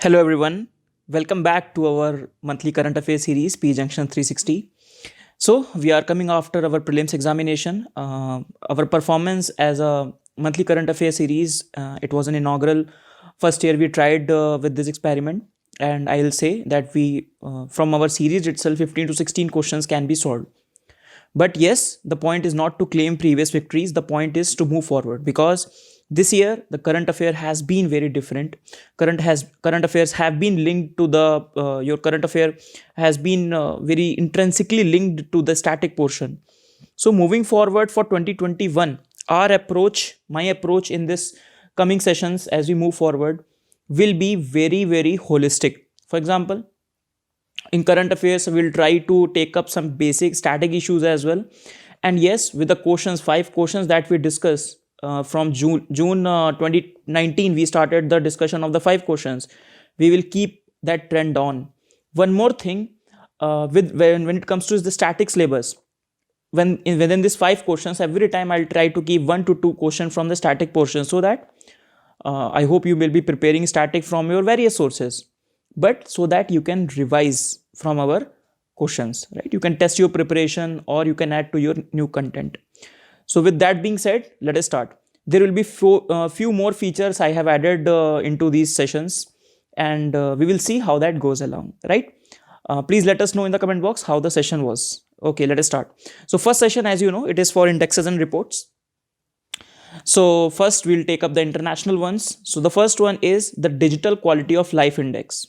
Hello, everyone. Welcome back to our monthly current affairs series, P Junction 360. So, we are coming after our prelims examination. Our performance as a monthly current affairs series, it was an inaugural first year we tried with this experiment. And I'll say that from our series itself, 15 to 16 questions can be solved. But yes, the point is not to claim previous victories. The point is to move forward because this year the current affair has been very different. Current affairs have been linked to the your current affair has been very intrinsically linked to the static portion. So moving forward for 2021, my approach in this coming sessions as we move forward will be very holistic. For example, in current affairs we'll try to take up some basic static issues as well, and yes, with the questions, 5 questions that we discuss from June 2019 we started the discussion of the 5 questions. We will keep that trend on. One more thing, when it comes to the static syllabus, within these 5 questions, every time I'll try to keep 1 to 2 questions from the static portion, so that I hope you will be preparing static from your various sources, but so that you can revise from our questions, right? You can test your preparation or you can add to your new content. So with that being said, let us start. There will be few more features I have added into these sessions, and we will see how that goes along, right? Please let us know in the comment box how the session was. Okay, let us start. So first session, as you know, it is for indexes and reports. So first we'll take up the international ones. So the first one is the digital quality of life index,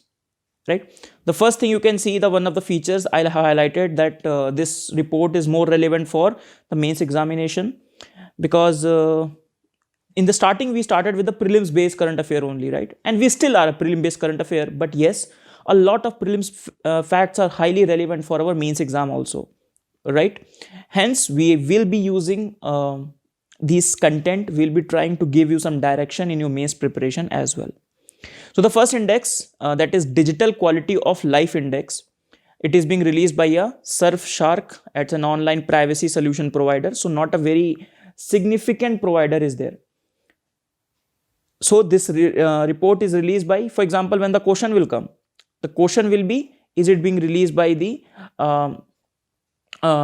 right? The first thing you can see, the one of the features I highlighted, that this report is more relevant for the mains examination, because in the starting we started with the prelims based current affair only, right? And we still are a prelim based current affair, but yes, a lot of prelims facts are highly relevant for our mains exam also, right? Hence we will be using this content. We'll be trying to give you some direction in your mains preparation as well. So the first index, that is digital quality of life index, it is being released by a Surfshark. It's an online privacy solution provider, so not a very significant provider is there. So this report is released by, for example, when the question will come, the question will be, is it being released by the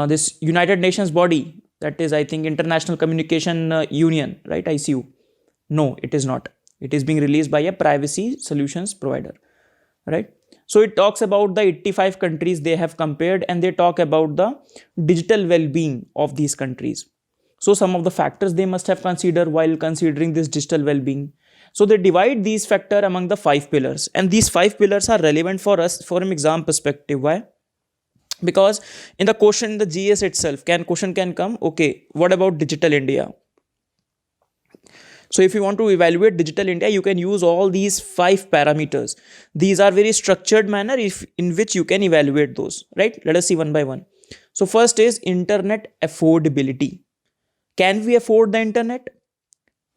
this United Nations body, that is, I think, International Communication Union, right? ICU. No, it is not. It is being released by a privacy solutions provider, right? So it talks about the 85 countries they have compared, and they talk about the digital well-being of these countries. So some of the factors they must have considered while considering this digital well-being. So they divide these factors among the 5 pillars, and these 5 pillars are relevant for us from an exam perspective. Why? Because in the question, the GS itself, question can come, okay, what about digital India? So if you want to evaluate digital India, you can use all these 5 parameters. These are very structured manner in which you can evaluate those, right? Let us see one by one. So first is internet affordability. Can we afford the internet,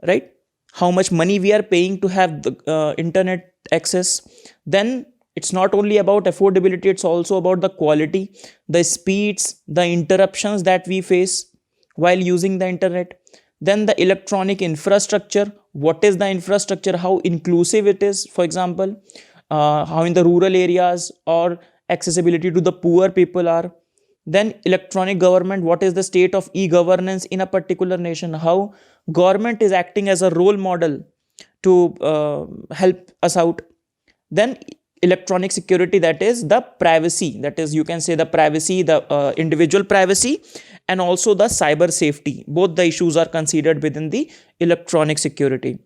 right? How much money we are paying to have the internet access? Then it's not only about affordability, it's also about the quality, the speeds, the interruptions that we face while using the internet. Then the electronic infrastructure. What is the infrastructure? How inclusive it is? For example, how in the rural areas or accessibility to the poor people are. Then electronic government. What is the state of e-governance in a particular nation? How government is acting as a role model to help us out. Then electronic security, that is the privacy, that is, you can say the privacy, the individual privacy, and also the cyber safety. Both the issues are considered within the electronic security.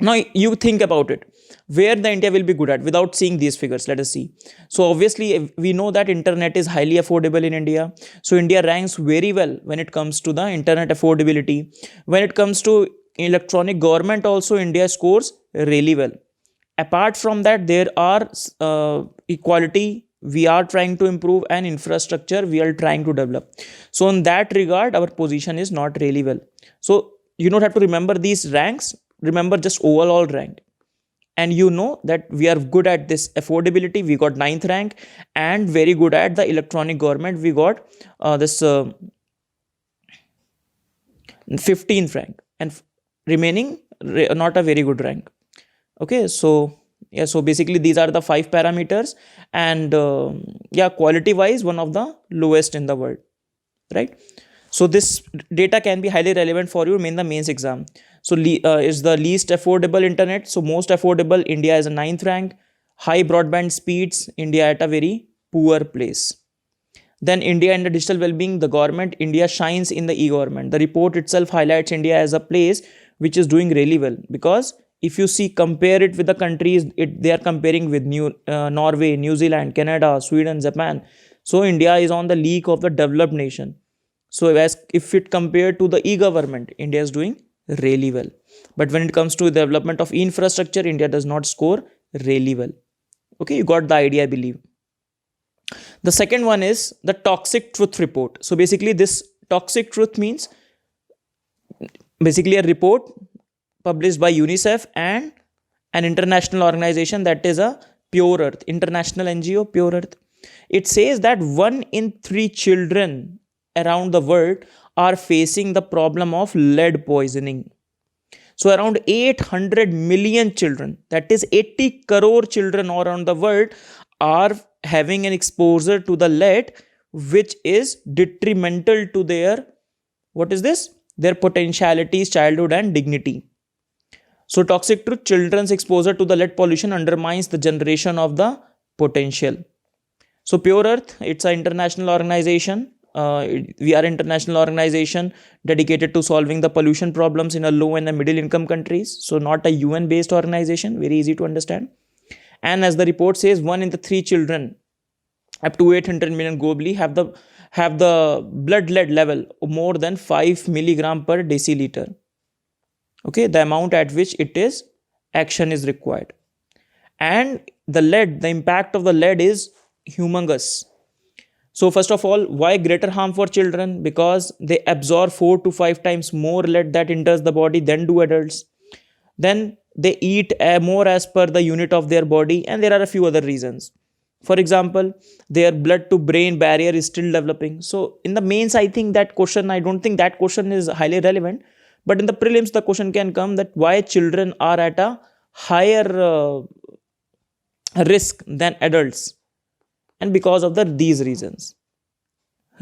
Now you think about it, where the India will be good at without seeing these figures. Let us see. So obviously we know that internet is highly affordable in India. So India ranks very well when it comes to the internet affordability. When it comes to electronic government also, India scores really well. Apart from that, there are equality we are trying to improve, and infrastructure we are trying to develop. So in that regard, our position is not really well. So you don't have to remember these ranks, remember just overall rank, and you know that we are good at this affordability, we got ninth rank, and very good at the electronic government, we got this 15th rank, and remaining not a very good rank. Okay, so Yeah, so basically these are the 5 parameters, and yeah, quality wise one of the lowest in the world, right? So this data can be highly relevant for you in the mains exam. So is the least affordable internet, so most affordable, India is a ninth rank. High broadband speeds, India at a very poor place. Then India and the digital well-being, the government, India shines in the e-government. The report itself highlights India as a place which is doing really well, because if you see, compare it with the countries, they are comparing with Norway, New Zealand, Canada, Sweden, Japan. So India is on the league of the developed nation. So as if it compared to the e-government, India is doing really well. But when it comes to development of infrastructure, India does not score really well. Okay, you got the idea, I believe. The second one is the toxic truth report. So basically, this toxic truth means basically a report published by UNICEF and an international organization, that is a Pure Earth, international NGO, Pure Earth. It says that 1 in 3 children around the world are facing the problem of lead poisoning. So around 800 million children, that is 80 crore children around the world, are having an exposure to the lead, which is detrimental to their, what is this? Their potentialities, childhood and dignity. So toxic truth, children's exposure to the lead pollution undermines the generation of the potential. So Pure Earth, it's an international organization. We are an international organization dedicated to solving the pollution problems in a low and a middle income countries. So not a UN based organization, very easy to understand. And as the report says, 1 in 3 children up to 800 million globally have the blood lead level more than 5 milligram per deciliter. Okay, the amount at which it is action is required. And the impact of the lead is humongous. So first of all, why greater harm for children? Because they absorb 4 to 5 times more lead that enters the body than do adults. Then they eat more as per the unit of their body, and there are a few other reasons. For example, their blood to brain barrier is still developing. So in the mains, I don't think that question is highly relevant. But in the prelims, the question can come that why children are at a higher risk than adults, and because of these reasons,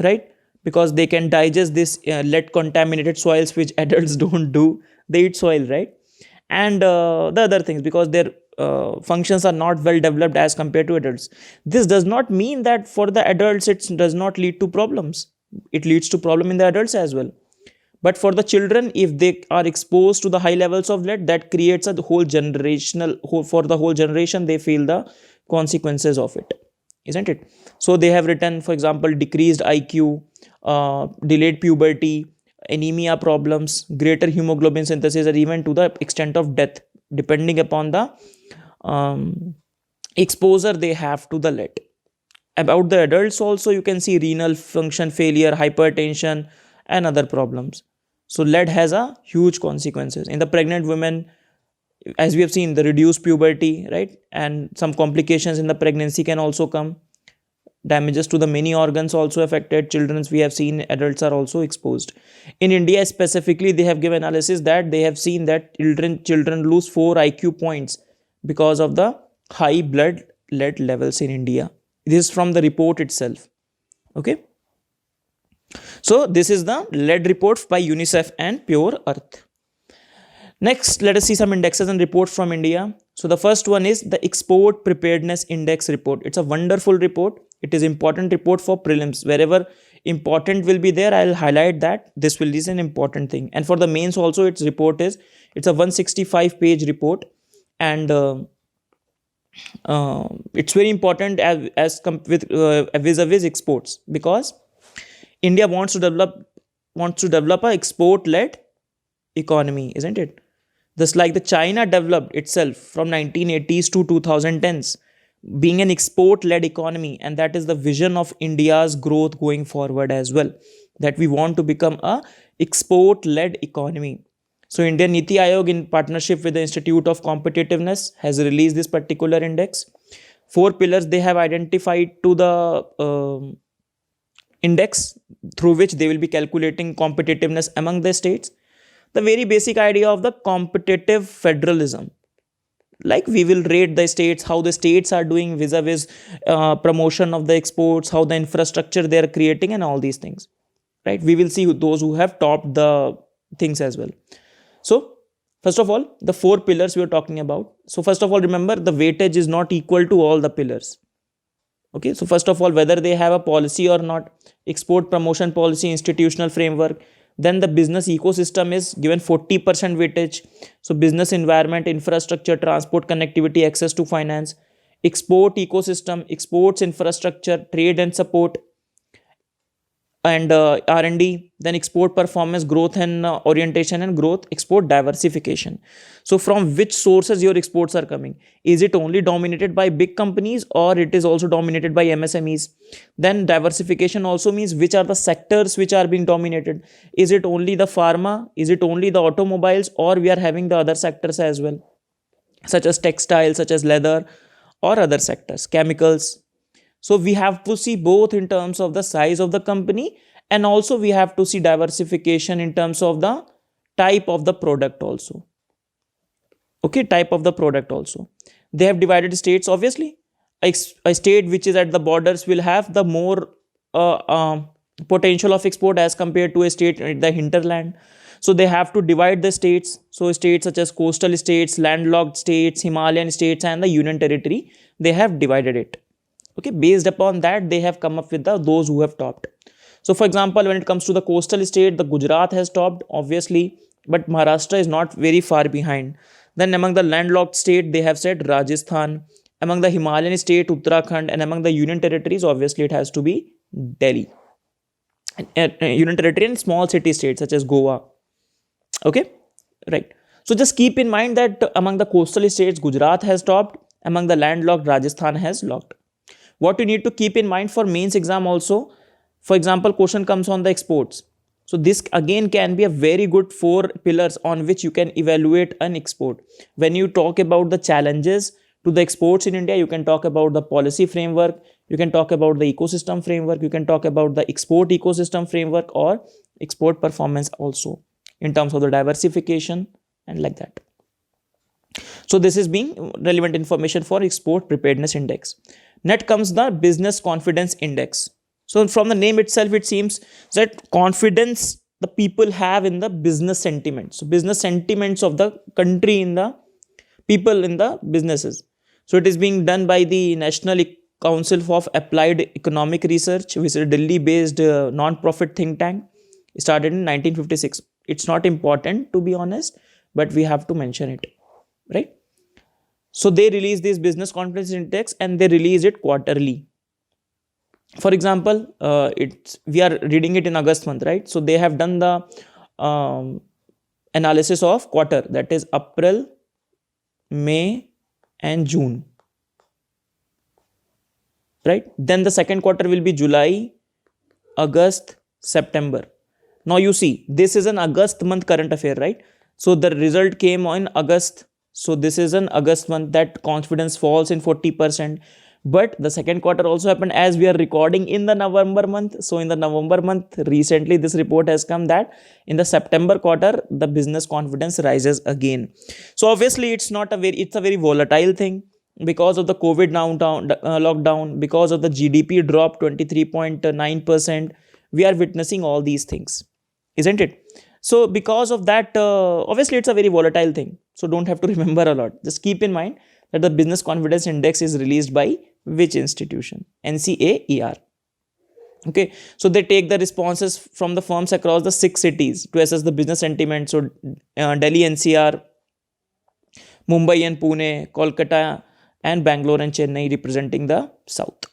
right? Because they can digest this lead contaminated soils, which adults don't do. They eat soil, right? And the other things, because their functions are not well developed as compared to adults. This does not mean that for the adults it does not lead to problems. It leads to problem in the adults as well. But for the children, if they are exposed to the high levels of lead, that creates a for the whole generation, they feel the consequences of it, isn't it? So they have written, for example, decreased IQ, delayed puberty, anemia problems, greater hemoglobin synthesis, or even to the extent of death, depending upon the exposure they have to the lead. About the adults also, you can see renal function failure, hypertension, and other problems. So lead has a huge consequences in the pregnant women, as we have seen, the reduced puberty, right? And some complications in the pregnancy can also come. Damages to the many organs also affected. Children's, we have seen, adults are also exposed. In India specifically, they have given analysis that they have seen that children lose 4 IQ points because of the high blood lead levels in India. This is from the report itself. Okay. So this is the lead report by UNICEF and Pure Earth. Next, let us see some indexes and reports from India. So the first one is the Export Preparedness Index report. It's a wonderful report. It is important report for prelims. Wherever important will be there, I'll highlight that this is an important thing. And for the mains also, it's a 165-page report, and it's very important as with vis-a-vis exports, because India wants to develop a export-led economy, isn't it? Just like the China developed itself from 1980s to 2010s, being an export-led economy, and that is the vision of India's growth going forward as well, that we want to become a export-led economy. So Indian Niti Aayog, in partnership with the Institute of Competitiveness, has released this particular index. 4 pillars they have identified to the index, through which they will be calculating competitiveness among the states. The very basic idea of the competitive federalism, like we will rate the states, how the states are doing vis-a-vis promotion of the exports, how the infrastructure they are creating, and all these things, right? We will see those who have topped the things as well. So first of all, the four pillars we are talking about. So first of all, remember, the weightage is not equal to all the pillars. Okay, so first of all, whether they have a policy or not, export promotion policy, institutional framework, then the business ecosystem is given 40% weightage. So business environment, infrastructure, transport, connectivity, access to finance, export ecosystem, exports infrastructure, trade and support, and R&D, then export performance, growth and orientation, and growth, export diversification. So from which sources your exports are coming? Is it only dominated by big companies, or it is also dominated by MSMEs? Then diversification also means which are the sectors which are being dominated. Is it only the pharma? Is it only the automobiles, or we are having the other sectors as well, such as textile, such as leather, or other sectors, chemicals? So we have to see both in terms of the size of the company, and also we have to see diversification in terms of the type of the product also. Okay, type of the product also. They have divided states, obviously. A state which is at the borders will have the more potential of export as compared to a state at the hinterland. So they have to divide the states. So states such as coastal states, landlocked states, Himalayan states, and the Union Territory, they have divided it. Okay, based upon that, they have come up with those who have topped. So for example, when it comes to the coastal state, the Gujarat has topped, obviously, but Maharashtra is not very far behind. Then among the landlocked state, they have said Rajasthan. Among the Himalayan state, Uttarakhand. And among the Union Territories, obviously, it has to be Delhi. Union Territory and small city states such as Goa. Okay, right. So just keep in mind that among the coastal states, Gujarat has topped. Among the landlocked, Rajasthan has locked. What you need to keep in mind for mains exam also, for example, question comes on the exports. So this again can be a very good 4 pillars on which you can evaluate an export. When you talk about the challenges to the exports in India, you can talk about the policy framework, you can talk about the ecosystem framework, you can talk about the export ecosystem framework, or export performance also in terms of the diversification and like that. So this is being relevant information for export preparedness index. Next comes the business confidence index. So from the name itself, it seems that confidence the people have in the business sentiment. So business sentiments of the country in the people in the businesses. So it is being done by the National Council of Applied Economic Research, which is a Delhi-based non-profit think tank. It started in 1956. It's not important, to be honest, but we have to mention it, right? So they release this business confidence index, and they release it quarterly. For example, we are reading it in August month, right? So they have done the analysis of quarter, that is April, May, and June, right? Then the second quarter will be July, August, September. Now you see, this is an August month current affair, right? So the result came on August. So this is an August month that confidence falls in 40%. But the second quarter also happened as we are recording in the November month. So in the November month, recently this report has come that in the September quarter, the business confidence rises again. So obviously it's a very volatile thing because of the COVID lockdown, because of the GDP drop 23.9%. We are witnessing all these things, isn't it? So because of that, obviously it's a very volatile thing. So don't have to remember a lot. Just keep in mind that the business confidence index is released by which institution? NCAER. Okay, so they take the responses from the firms across the 6 cities to assess the business sentiment. So Delhi NCR, Mumbai and Pune, Kolkata, and Bangalore and Chennai representing the south.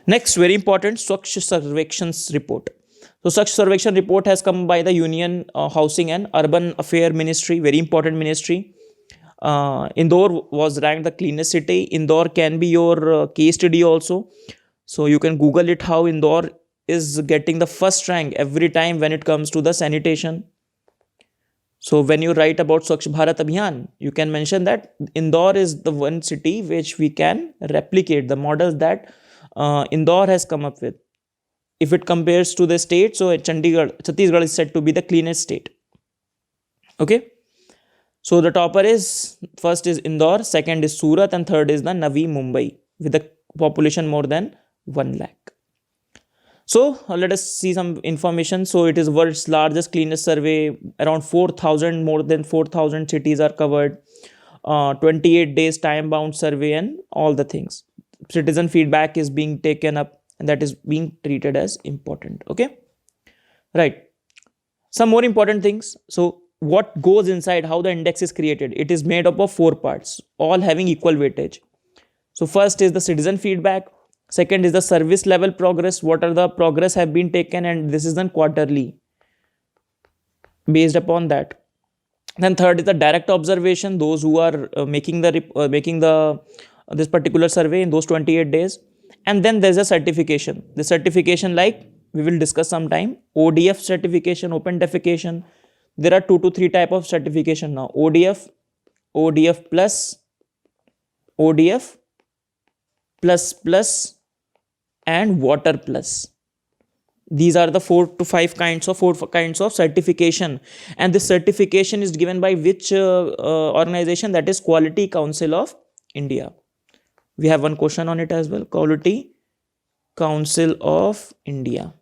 Next, very important, Swachh Sarvekshans report. So Swachh Sarvekshan report has come by the Union Housing and Urban Affairs Ministry, very important ministry. Indore was ranked the cleanest city. Indore can be your case study also. So you can Google it how Indore is getting the first rank every time when it comes to the sanitation. So when you write about Swachh Bharat Abhiyan, you can mention that Indore is the one city which we can replicate the models that Indore has come up with. If it compares to the state, so Chhattisgarh is said to be the cleanest state. Okay. So the topper is, first is Indore, second is Surat, and third is the Navi Mumbai with a population more than 1 lakh. So let us see some information. So it is world's largest cleanest survey. Around 4,000, more than 4,000 cities are covered. 28 days time bound survey and all the things. Citizen feedback is being taken up and that is being treated as important. Okay, right. Some more important things. So what goes inside, how the index is created? It is made up of 4 parts, all having equal weightage. So first is the citizen feedback. Second is the service level progress. What are the progress have been taken, and this is done quarterly based upon that. Then third is the direct observation. Those who are making the this particular survey in those 28 days. And then there's a certification. The certification, like we will discuss sometime, ODF certification, open defecation. There are 2 to 3 type of certification now. ODF, ODF plus, ODF plus plus, and water plus. These are the 4 kinds of certification, and this certification is given by which organization? That is Quality Council of India. We have one question on it as well. Quality Council of India.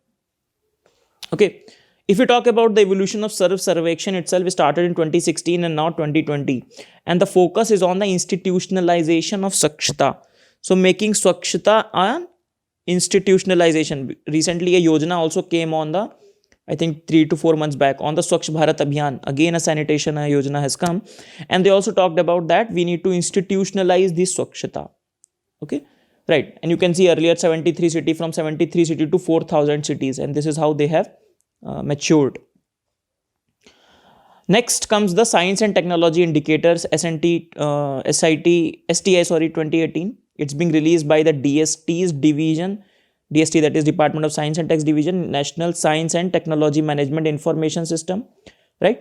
Okay, if we talk about the evolution of survection itself, it started in 2016 and now 2020, and the focus is on the institutionalization of Swachhta. So making Swachhta an institutionalization. Recently a yojana also came on the, I think 3 to 4 months back, on the Swachh Bharat Abhiyan. Again a sanitation yojana has come, and they also talked about that we need to institutionalize this Swachhta. Okay, right. And you can see earlier 73 city, from 73 city to 4,000 cities, and this is how they have matured. Next comes the science and technology indicators, STI 2018. It's being released by the DST's division, DST, that is Department of Science and Tech Division, National Science and Technology Management Information System, right?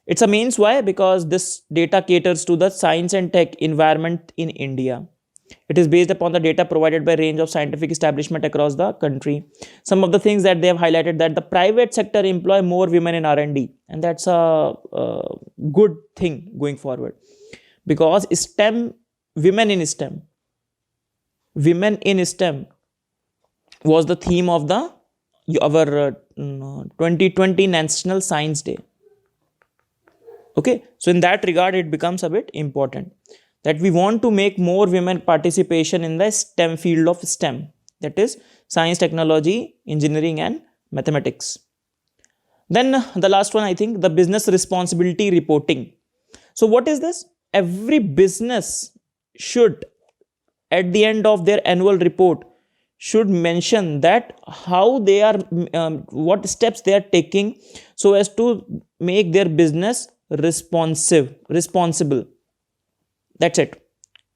It's a means. Why? Because this data caters to the science and tech environment in India. It is based upon the data provided by a range of scientific establishment across the country. Some of the things that they have highlighted, that the private sector employ more women in R&D, and that's a good thing going forward, because STEM, women in STEM was the theme of the our 2020 National Science Day. Okay, so in that regard it becomes a bit important that we want to make more women participation in the STEM field of STEM, that is science, technology, engineering and mathematics. Then the last one, I think, the business responsibility reporting. So what is this? Every business should, at the end of their annual report, should mention that how they are, what steps they are taking so as to make their business responsible. That's it,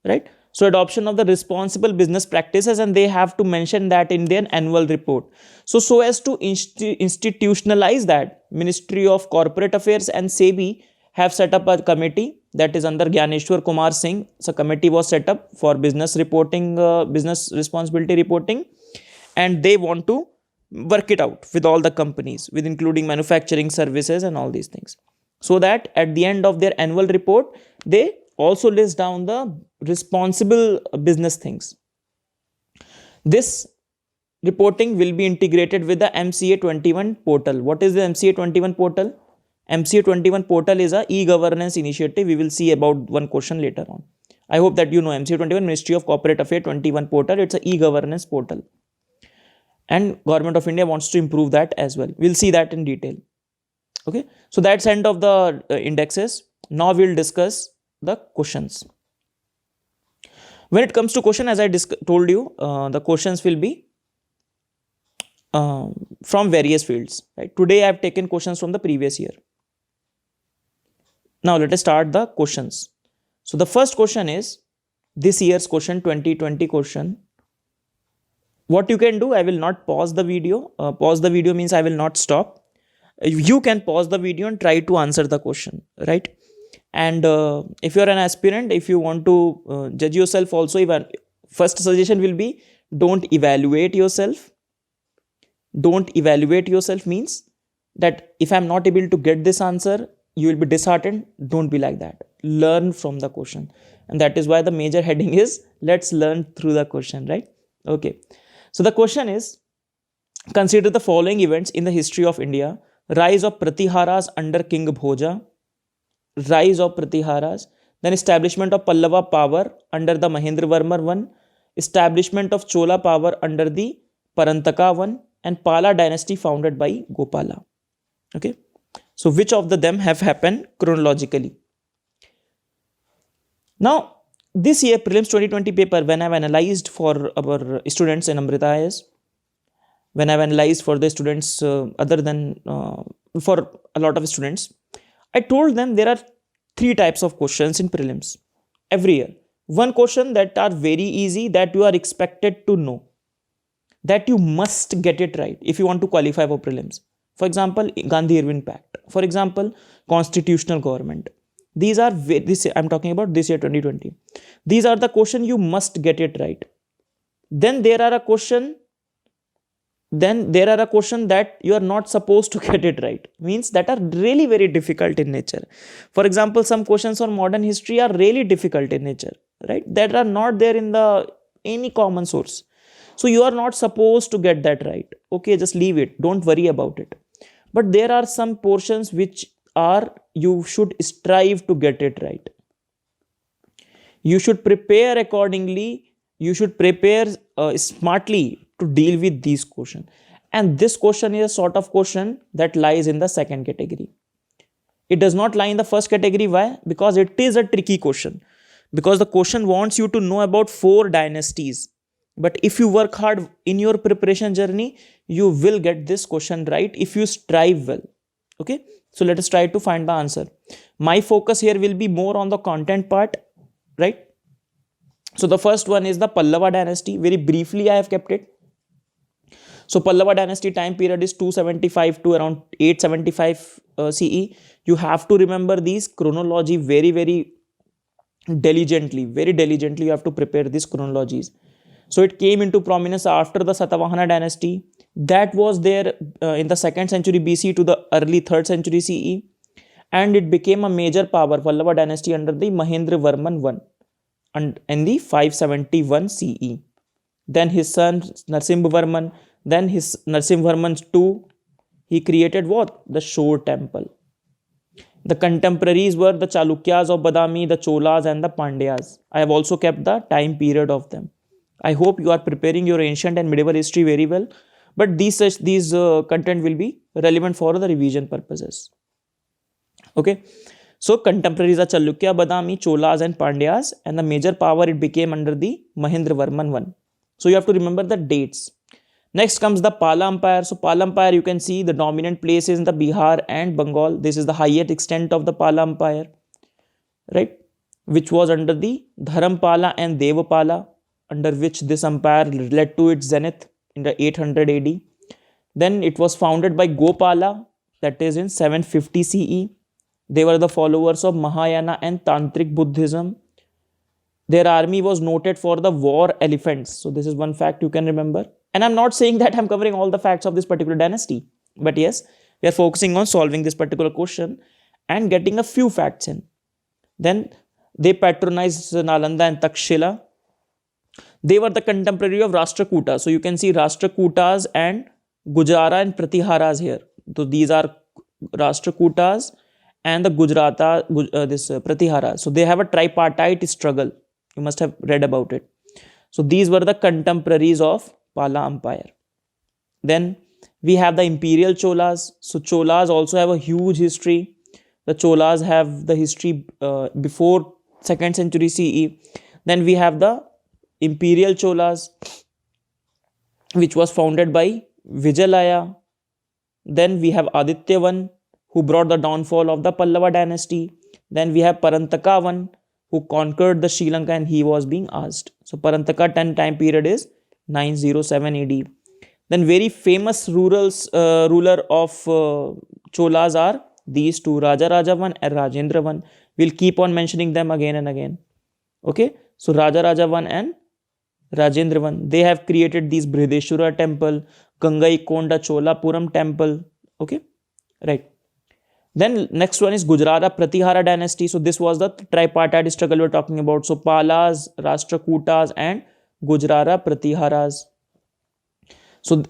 right? So adoption of the responsible business practices, and they have to mention that in their annual report. So as to institutionalize that, Ministry of Corporate Affairs and SEBI have set up a committee that is under Gyaneshwar Kumar Singh. So committee was set up for business reporting, business responsibility reporting, and they want to work it out with all the companies, with including manufacturing, services and all these things, so that at the end of their annual report, they also list down the responsible business things. This reporting will be integrated with the MCA 21 portal. What is the MCA 21 portal? MCA 21 portal is a e-governance initiative. We will see about one question later on. I hope that you know MCA 21, Ministry of Corporate Affairs 21 portal. It's a e-governance portal, and Government of India wants to improve that as well. We'll see that in detail. Okay, so that's end of the indexes. Now we'll discuss the questions. When it comes to question, as I told you, the questions will be from various fields, right? Today I have taken questions from the previous year. Now let us start the questions. So the first question is this year's question, 2020 question. What you can do, I will not pause the video. Pause the video means I will not stop. You can pause the video and try to answer the question, right? And if you are an aspirant, if you want to judge yourself also, even first suggestion will be, don't evaluate yourself. Don't evaluate yourself means that if I'm not able to get this answer, you will be disheartened. Don't be like that. Learn from the question. And that is why the major heading is let's learn through the question, right? Okay. So the question is, consider the following events in the history of India: rise of Pratiharas under King Bhoja, rise of Pratiharas, then establishment of Pallava power under the Mahendravarman I, establishment of Chola power under the Parantaka I, and Pala dynasty founded by Gopala. Okay. So which of them have happened chronologically? Now, this year prelims 2020 paper, when I've analyzed for our students in Amrita IAS, when I've analyzed for the students other than for a lot of students, I told them there are three types of questions in prelims every year. One question that are very easy, that you are expected to know, that you must get it right if you want to qualify for prelims. For example, Gandhi-Irwin Pact. For example, constitutional government. These are this. I'm talking about this year 2020. These are the question you must get it right. Then there are a question. Then there are a question that you are not supposed to get it right. Means that are really very difficult in nature. For example, some questions on modern history are really difficult in nature, right? That are not there in the any common source. So you are not supposed to get that right. Okay, just leave it. Don't worry about it. But there are some portions which are you should strive to get it right. You should prepare accordingly. You should prepare smartly to deal with these questions. And this question is a sort of question that lies in the second category. It does not lie in the first category. Why? Because it is a tricky question. Because the question wants you to know about 4 dynasties. But if you work hard in your preparation journey, you will get this question right if you strive well. Okay. So let us try to find the answer. My focus here will be more on the content part, right? So the first one is the Pallava dynasty. Very briefly, I have kept it. So Pallava dynasty time period is 275 to around 875 CE. You have to remember these chronology very, very diligently. Very diligently, you have to prepare these chronologies. So it came into prominence after the Satavahana dynasty. That was there in the 2nd century BC to the early 3rd century CE. And it became a major power, Pallava dynasty, under the Mahendravarman I and in the 571 CE. Then his son Narsimhavarman, then his Narsimhavarman II, he created what? The Shore temple. The contemporaries were the Chalukyas of Badami, the Cholas and the Pandyas. I have also kept the time period of them. I hope you are preparing your ancient and medieval history very well, but these content will be relevant for the revision purposes. Okay. So contemporaries are Chalukya, Badami, Cholas and Pandyas, and the major power it became under the Mahendravarman I. So you have to remember the dates. Next comes the Pala Empire. So Pala Empire, you can see the dominant places in the Bihar and Bengal. This is the highest extent of the Pala Empire, right? Which was under the Dharampala and Devapala, under which this empire led to its zenith in the 800 AD. Then it was founded by Gopala, that is in 750 CE. They were the followers of Mahayana and Tantric Buddhism. Their army was noted for the war elephants. So this is one fact you can remember. And I'm not saying that I'm covering all the facts of this particular dynasty. But yes, we are focusing on solving this particular question and getting a few facts in. Then they patronized Nalanda and Takshila. They were the contemporary of Rashtrakuta. So you can see Rashtrakutas and Gujara and Pratiharas here. So these are Rashtrakutas and the Pratihara. So they have a tripartite struggle. You must have read about it. So these were the contemporaries of Pala Empire. Then we have the imperial Cholas. So Cholas also have a huge history. The Cholas have the history before 2nd century CE. Then we have the imperial Cholas, which was founded by Vijayalaya. Then we have Aditya I, who brought the downfall of the Pallava dynasty. Then we have Parantaka I, who conquered the Sri Lanka, and he was being asked. So Parantaka time period is 907 AD. Then very famous ruler of Cholas are these two, Rajaraja I and Rajendra I. We'll keep on mentioning them again and again. Okay, so Rajaraja I and Rajendra I, they have created these Brihadeshwara temple, Gangaikonda Cholapuram temple. Okay, right. Then next one is Gujarata Pratihara dynasty. So this was the tripartite struggle we're talking about. So Palas, Rashtrakutas, and Gujarata Pratiharas. So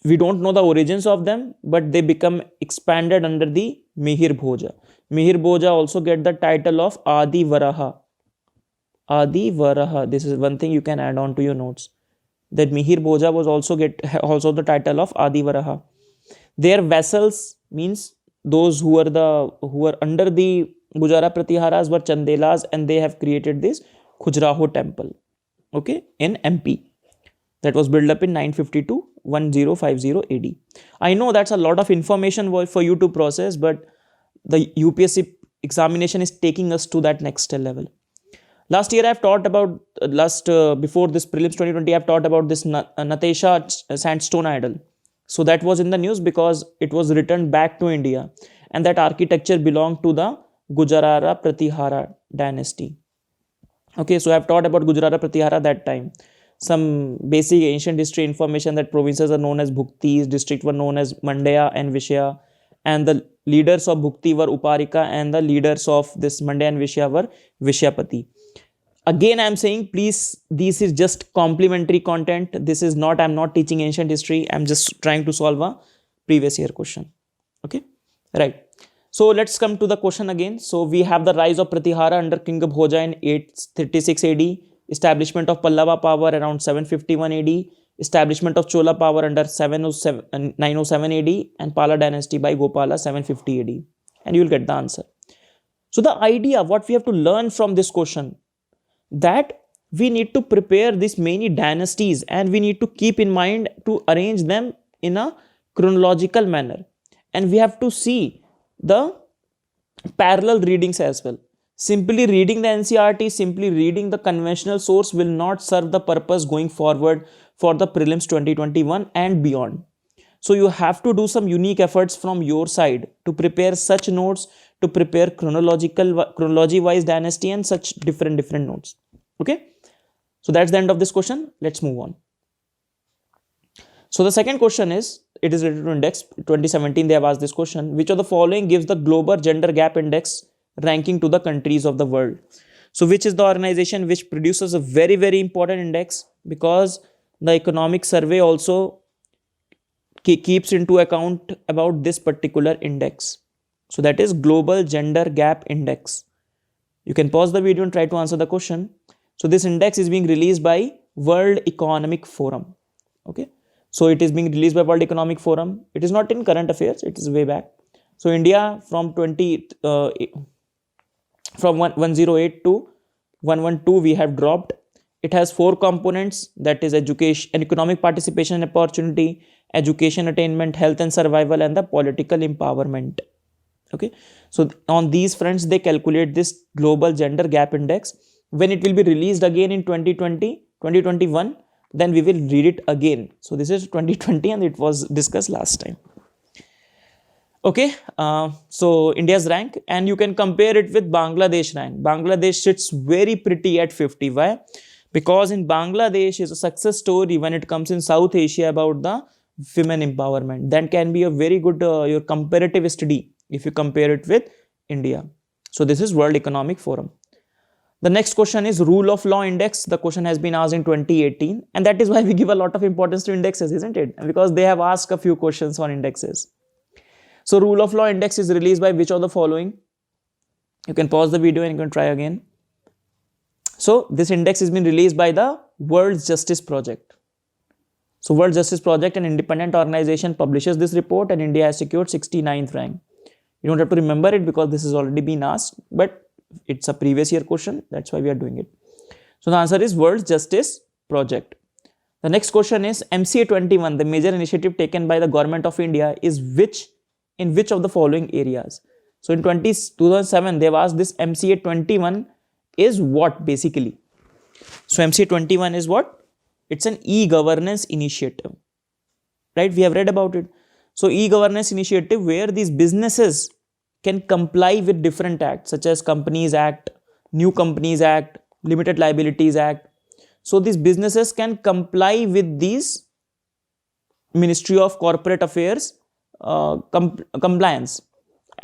we don't know the origins of them, but they become expanded under the Mihir Bhoja. Mihir Bhoja also get the title of Adi Varaha. Adi Varaha. This is one thing you can add on to your notes. That Mihir Bhoja was also the title of Adi Varaha. Their vassals means those who were under the Gujarata Pratiharas were Chandelas, and they have created this Khajuraho temple, okay, in MP. That was built up in 952 1050 AD. I know that's a lot of information for you to process, but the UPSC examination is taking us to that next level. Last year I've taught about before this prelims 2020, I've taught about this Natesha sandstone idol. So that was in the news because it was returned back to India, and that architecture belonged to the Gujarata Pratihara dynasty. Okay, so I've taught about Gujarata Pratihara that time. Some basic ancient history information that provinces are known as Bhuktis, districts were known as Mandya and Vishya, and the leaders of Bhukti were Uparika, and the leaders of this Mandya and Vishya were Vishyapati. Again, I'm saying, please, this is just complementary content. This is not, I'm not teaching ancient history. I'm just trying to solve a previous year question. Okay, right. So let's come to the question again. So we have the rise of Pratihara under King Bhoja in 836 AD, establishment of Pallava power around 751 AD, establishment of Chola power under 907 AD, and Pala dynasty by Gopala 750 AD. And you will get the answer. So the idea, what we have to learn from this question, that we need to prepare these many dynasties, and we need to keep in mind to arrange them in a chronological manner, and we have to see the parallel readings as well. Simply reading the NCERT, simply reading the conventional source will not serve the purpose going forward for the prelims 2021 and beyond. So you have to do some unique efforts from your side to prepare such notes, to prepare chronology wise dynasty and such different notes. Okay, so that's the end of this question. Let's move on. So the second question is, it is related to index 2017. They have asked this question: which of the following gives the global gender gap index ranking to the countries of the world? So which is the organization which produces a very important index, because the economic survey also keeps into account about this particular index. So that is global gender gap index. You can pause the video and try to answer the question. So this index is being released by World Economic Forum. Okay, so it is being released by World Economic Forum. It is not in current affairs, it is way back. So India from 108 to 112 we have dropped. It has 4 components, that is education and economic participation and opportunity, education attainment, health and survival, and the political empowerment. Okay, so on these fronts they calculate this global gender gap index. When it will be released again in 2021, then we will read it again. So this is 2020 and it was discussed last time. Okay, so India's rank, and you can compare it with Bangladesh rank. Bangladesh sits very pretty at 50. Why? Because in Bangladesh is a success story when it comes in South Asia about the women empowerment. That can be a very good your comparative study if you compare it with India. So this is World Economic Forum. The next question is rule of law index. The question has been asked in 2018, and that is why we give a lot of importance to indexes, isn't it? Because they have asked a few questions on indexes. So rule of law index is released by which of the following? You can pause the video and you can try again. So this index has been released by the World Justice Project. So World Justice Project, an independent organization, publishes this report, and India has secured 69th rank. You don't have to remember it because this has already been asked, but it's a previous year question. That's why we are doing it. So the answer is World Justice Project. The next question is MCA 21, the major initiative taken by the government of India is in which of the following areas? So in 2007, they've asked this MCA 21 is what basically? So MCA 21 is what? It's an e-governance initiative, right? We have read about it. So e-governance initiative where these businesses can comply with different acts such as Companies Act, New Companies Act, Limited Liabilities Act. So these businesses can comply with these Ministry of Corporate Affairs compliance,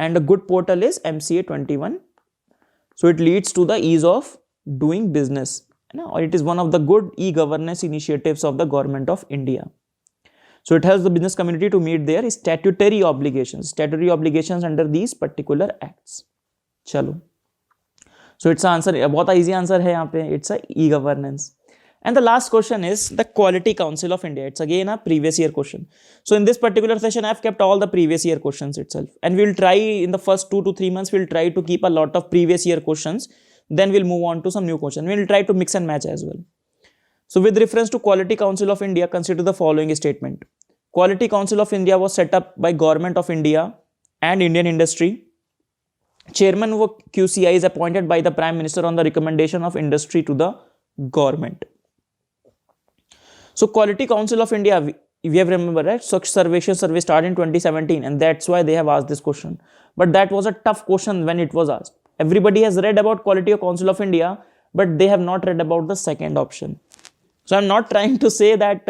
and a good portal is MCA 21. So it leads to the ease of doing business, or it is one of the good e-governance initiatives of the government of India. So it helps the business community to meet their statutory obligations under these particular acts. चलो, so it's answer, बहुत easy answer है यहाँ पे, it's a e-governance. And the last question is the Quality Council of India. It's again a previous year question. So in this particular session, I've kept all the previous year questions itself. And we'll try in the first 2 to 3 months, we'll try to keep a lot of previous year questions. Then we'll move on to some new questions. We'll try to mix and match as well. So with reference to Quality Council of India, consider the following statement. Quality Council of India was set up by Government of India and Indian industry. Chairman of QCI is appointed by the Prime Minister on the recommendation of industry to the government. So Quality Council of India, we have remember, right? Swachh Sarvekhan survey started in 2017 and that's why they have asked this question. But that was a tough question when it was asked. Everybody has read about Quality Council of India, but they have not read about the second option. So I'm not trying to say that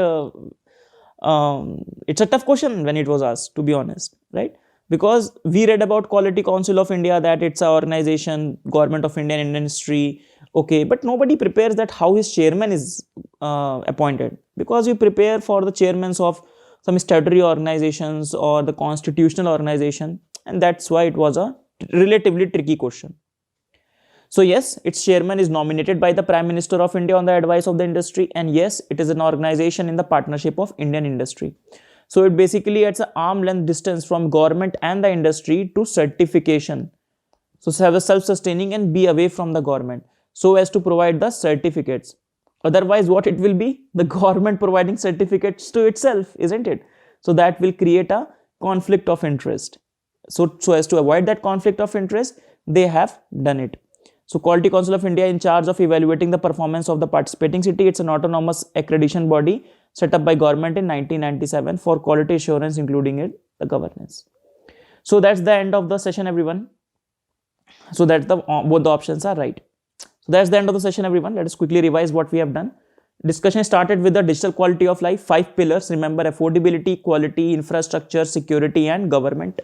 it's a tough question when it was asked, to be honest, right? Because we read about Quality Council of India, that it's an organization, Government of India and industry, okay, but nobody prepares that how his chairman is appointed, because you prepare for the chairmen of some statutory organizations or the constitutional organization, and that's why it was a relatively tricky question. So yes, its chairman is nominated by the Prime Minister of India on the advice of the industry, and yes, it is an organization in the partnership of Indian industry. So it basically it's an arm length distance from government and the industry to certification. So have a self-sustaining and be away from the government, so as to provide the certificates. Otherwise, what it will be? The government providing certificates to itself, isn't it? So that will create a conflict of interest. So as to avoid that conflict of interest, they have done it. So Quality Council of India in charge of evaluating the performance of the participating city. It's an autonomous accreditation body set up by government in 1997 for quality assurance, including it the governance. So that's the end of the session, everyone. So that both the options are right. So that's the end of the session, everyone. Let us quickly revise what we have done. Discussion started with the digital quality of life, 5 pillars. Remember, affordability, quality, infrastructure, security, and government.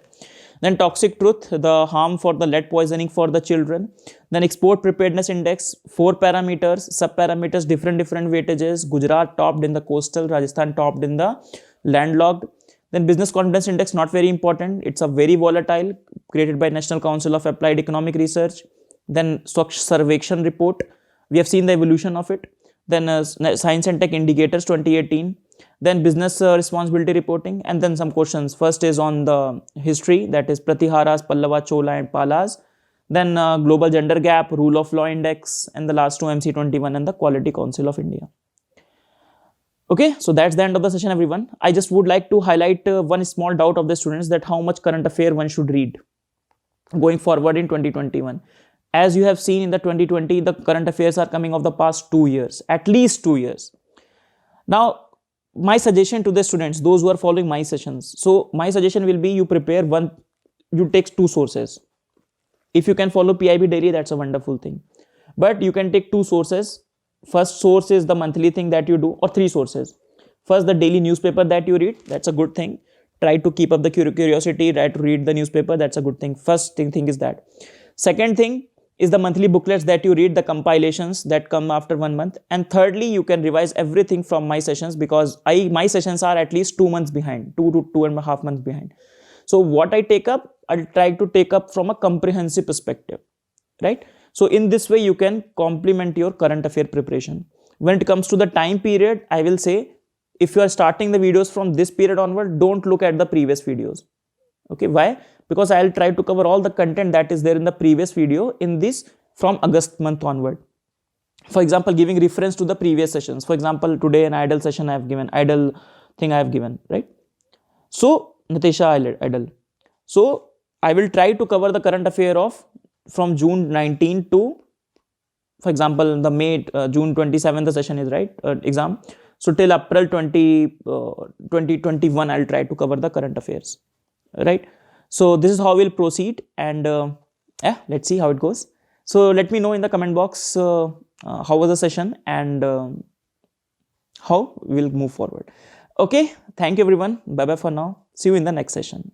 Then toxic truth, the harm for the lead poisoning for the children. Then export preparedness index, 4 parameters, sub parameters, different weightages. Gujarat topped in the coastal, Rajasthan topped in the landlocked. Then business confidence index, not very important. It's a very volatile, created by National Council of Applied Economic Research. Then Swachh Sarvekhan report, we have seen the evolution of it. Then Science and Tech Indicators 2018. Then business responsibility reporting, and then some questions. First is on the history, that is Pratiharas, Pallava, Chola and Palas. Then global gender gap, rule of law index, and the last two MC21 and the Quality Council of India. Okay, so that's the end of the session, everyone. I just would like to highlight one small doubt of the students, that how much current affair one should read going forward in 2021. As you have seen in the 2020, the current affairs are coming of the past 2 years, at least 2 years. Now, my suggestion to the students, those who are following my sessions, so my suggestion will be you prepare one, you take 2 sources. If you can follow PIB daily, that's a wonderful thing. But you can take 2 sources. First source is the monthly thing that you do, or 3 sources. First, the daily newspaper that you read, that's a good thing. Try to keep up the curiosity, try to read the newspaper, that's a good thing. First thing is that. Second thing is the monthly booklets that you read, the compilations that come after 1 month. And thirdly, you can revise everything from my sessions, because my sessions are at least 2 months behind, 2 to 2.5 months behind. So what I take up, I'll try to take up from a comprehensive perspective, right? So in this way, you can complement your current affair preparation. When it comes to the time period, I will say, if you are starting the videos from this period onward, don't look at the previous videos. Okay, why? Because I'll try to cover all the content that is there in the previous video in this from August month onward. For example, giving reference to the previous sessions. For example, today an idle session I have given, idle thing I have given, right? So, Natasha idle. So, I will try to cover the current affair of from June 19 to, for example, the June 27 the session is, right, exam. So, till April 2021, I'll try to cover the current affairs, right? So this is how we'll proceed, and let's see how it goes. So let me know in the comment box how was the session and how we'll move forward. Okay, thank you everyone. Bye bye for now. See you in the next session.